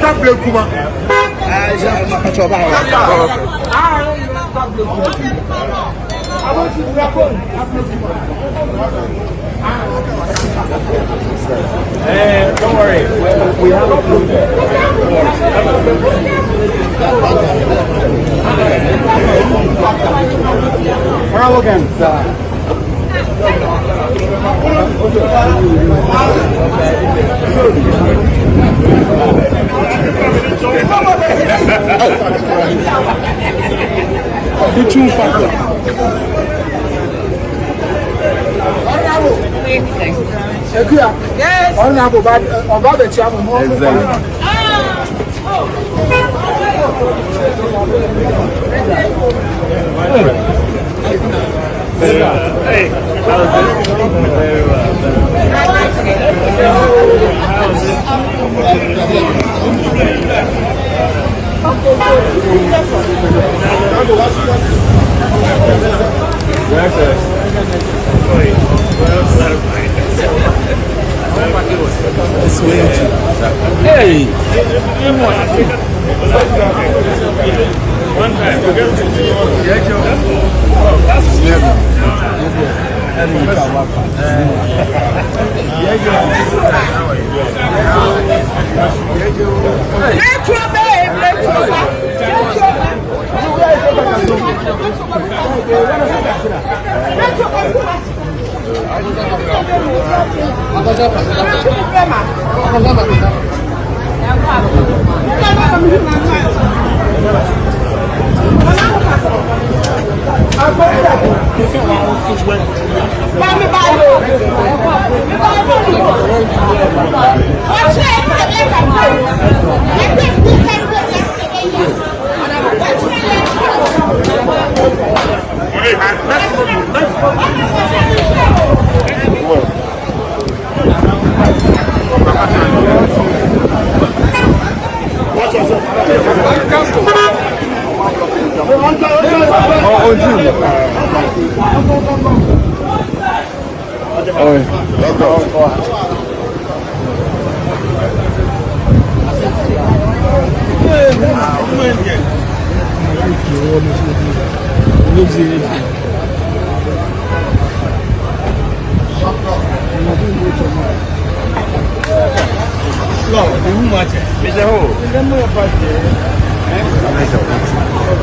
Ablekuma. Don't worry. We have a blue there. Bravo again. The true factor. Yes. Honorable, but about the chairman. Hey, one time.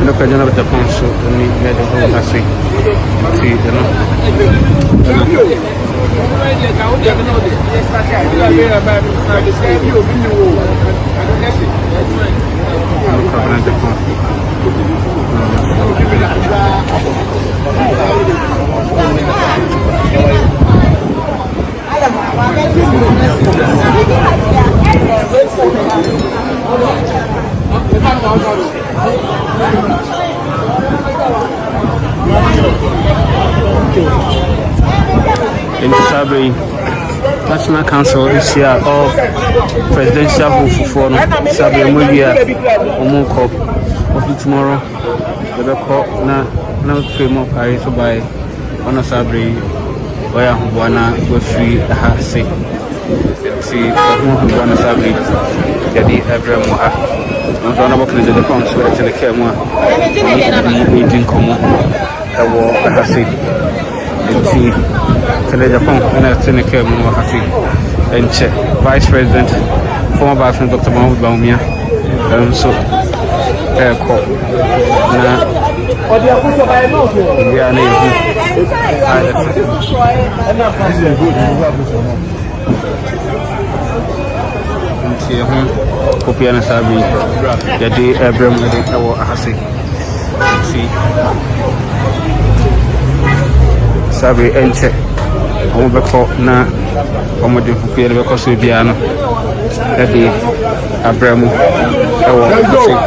Look at Agyapong so we made the whole country. See, you know. In Sabre National Council this year of presidential vote for Sabre Mulia Omonko of tomorrow. The record na frame of Paris by on Sabre where Wana go free the house. See Wana Sabre Jadi Abraham I'm going to work in the pond so it's in the camera. We didn't come I walk I see see Agyapong and it's in the camera and check Vice President former Vice President Dr. Mahmoud Baumia so call Kopi na sabi jadi Abraham ada tahu hasil si sabi ence kamu beko na kamu di kopi ada beko sudiano jadi Abraham tahu hasil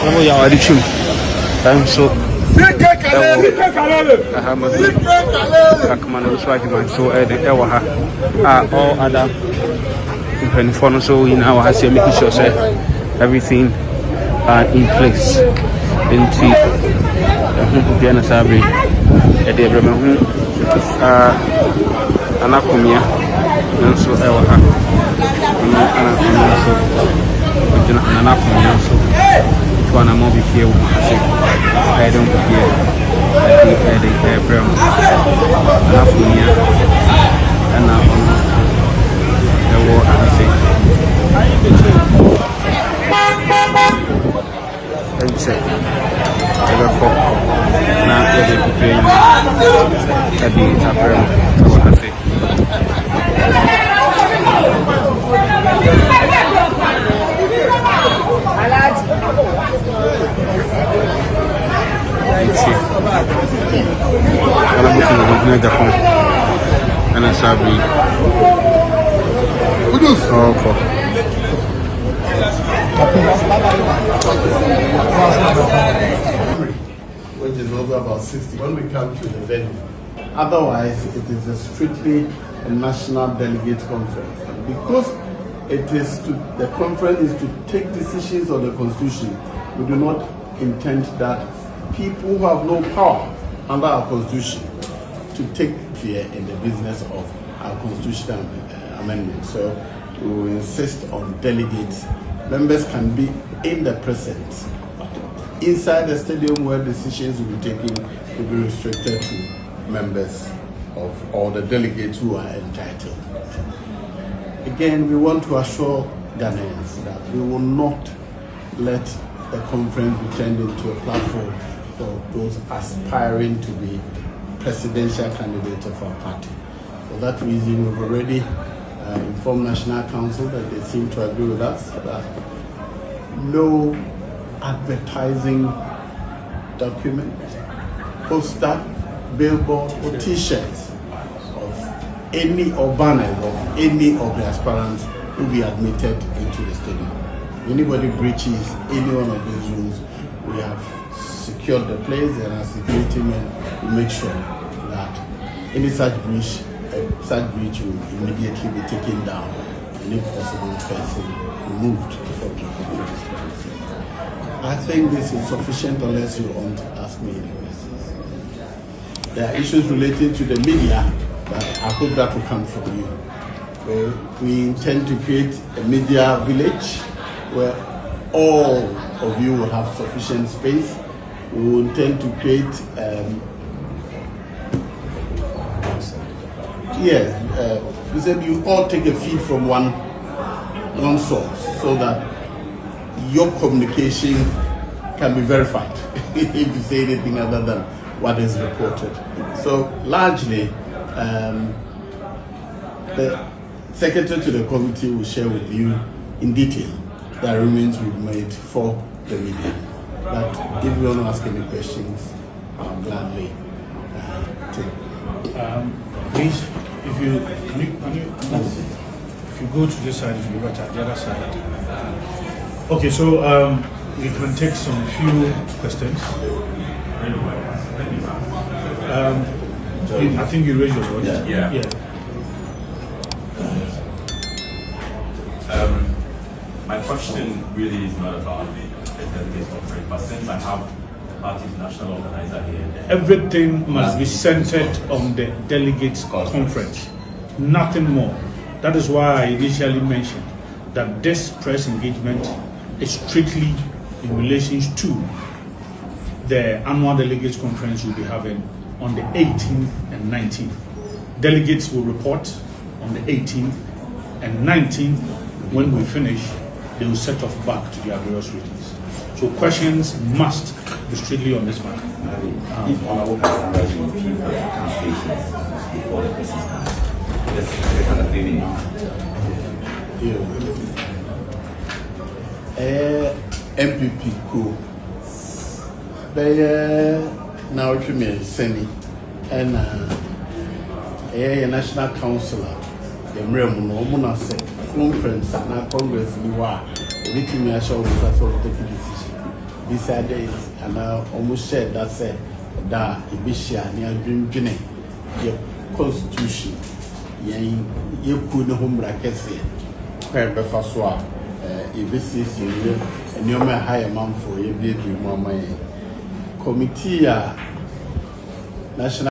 kamu yang ada cum dan so Mahama Akuma no so adwuma so ewa ha all other people so in our house making sure say everything are in place into Diana Sabi Edebrema anakomia nso ewa ha anakomia so anakomia so tuana mo bi fie wo ase I don't hear the brown anakomia ana ono ewo ase Ense ega ko na ede kupen adi apero wakase Ense ala mutu na Agyapong ana sabi kudus oko which is also about 60 when we come to the venue. Otherwise, it is a strictly a national delegate conference. And because the conference is to take decisions on the constitution, we do not intend that people who have no power under our constitution to take fear in the business of our constitutional amendment. So we will insist on delegates. Members can be in the presence. Inside the stadium where decisions will be taken will be restricted to members of all the delegates who are entitled. Again, we want to assure Ghanaians that we will not let the conference be turned into a platform for those aspiring to be presidential candidates of our party. For that reason, we've already informed National Council that they seem to agree with us that no advertising document, poster, billboard, or t-shirts of any or banners of any of the aspirants will be admitted into the stadium. Anybody breaches any one of these rules, we have secured the place and our security men will make sure that any such breach will immediately be taken down and if possible person removed from the conference. I think this is sufficient unless you want to ask me any questions. There are issues related to the media, but I hope that will come from you. We intend to create a media village where all of you will have sufficient space. We will intend to create we said you all take a feed from one source so that your communication can be verified if you say anything other than what is reported. So largely, the secretary to the committee will share with you in detail the arrangements we've made for the media. But if you want to ask any questions, I'll gladly take. Please, if you go to this side, it will be better. The other side. Okay, so we can take some few questions. I think you raised your voice. Yeah. My question really is not about the delegate conference, but since I have the party's national organizer here, everything must be centered on the delegates conference, nothing more. That is why I initially mentioned that this press engagement is strictly in relation to the annual delegates conference we'll be having on the 18th and 19th. Delegates will report on the 18th and 19th. When we finish, they will set off back to their various regions. So questions must be strictly on this matter. If honorable passengers will pay for their account stations before the person comes, let's kind of living now. MPP cool. They now to me Seni and a national councillor. The Muna said conference and Congress Liwa. With me, I shall with us all take a decision. Beside it, and I almost said that said da ebihia ne adwendwene ye constitution ye ku ne homra kese kwa befa so a ebesisi ye enioma high manfo ye bi mu amaye committee a national